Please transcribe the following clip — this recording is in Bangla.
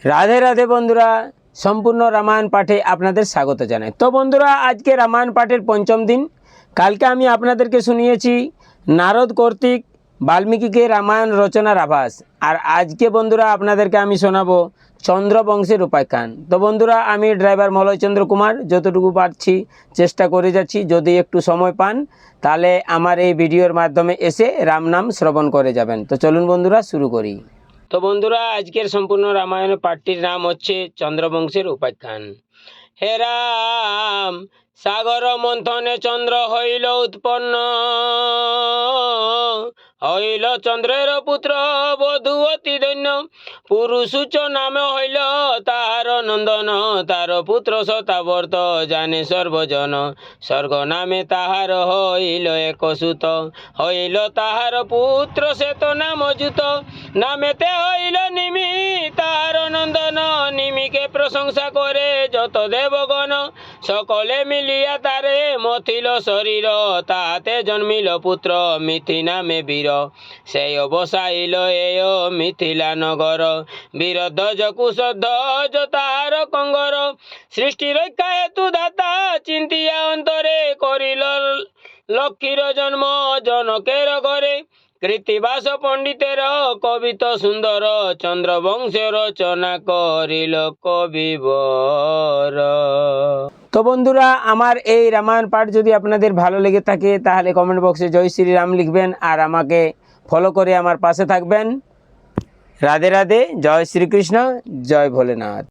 রাধে রাধে বন্ধুরা, সম্পূর্ণ রামায়ণ পাঠে আপনাদের স্বাগত জানাই। তো বন্ধুরা, আজকে রামায়ণ পাঠের পঞ্চম দিন। কালকে আমি আপনাদেরকে শুনিয়েছি নারদ কর্তৃক বাল্মীকিকে রামায়ণ রচনার আভাস। আর আজকে বন্ধুরা আপনাদেরকে আমি শোনাবো চন্দ্রবংশের উপাখ্যান। তো বন্ধুরা, আমি ড্রাইভার মলয়চন্দ্র কুমার, যতটুকু পারছি চেষ্টা করে যাচ্ছি। যদি একটু সময় পান তাহলে আমার এই ভিডিওর মাধ্যমে এসে রাম নাম শ্রবণ করে যাবেন। তো চলুন বন্ধুরা, শুরু করি। তো বন্ধুরা, আজকের সম্পূর্ণ রামায়ণের পাঠটির নাম হচ্ছে চন্দ্রবংশের উপাখ্যান। হে রাম, সাগর মন্থনে চন্দ্র হইল উৎপন্ন, হইল চন্দ্রের পুত্র বধূ অতি দৈন্য। পুরুষুচ নামে হইল তাহার নন্দন, তার পুত্র শতাবর্ত জানে সর্বজন। স্বর্গ নামে তাহার হইল এক সুত, হইল তাহার পুত্র শ্বেত নাম অযুত। নামেতে হইল নিমি তাহার নন্দন, নিমিকে প্রশংসা করে যত দেবগণ। সকলে মিলিয়া তারে মথিল শরীর, তাহাতে জন্মিল পুত্র মিথি নামে বীর। সেই অবসাইল এয় মিথিলা নগর, বীর ধ্বজ কুশধ্বজ তাহার কঙ্গর। সৃষ্টি রক্ষা হেতু দাতা চিন্তিয়া অন্তরে, করিল লক্ষ্মীর জন্ম জনকের ঘরে। কৃত্তিবাস পণ্ডিতের কবিত সুন্দর, চন্দ্রবংশের রচনা করিল কবিবর। তো বন্ধুরা, আমার এই রামায়ণ পাঠ যদি আপনাদের ভালো লেগে থাকে তাহলে কমেন্ট বক্সে জয় শ্রীরাম লিখবেন আর আমাকে ফলো করে আমার পাশে থাকবেন। রাধে রাধে, জয় শ্রীকৃষ্ণ, জয় ভোলেনাথ।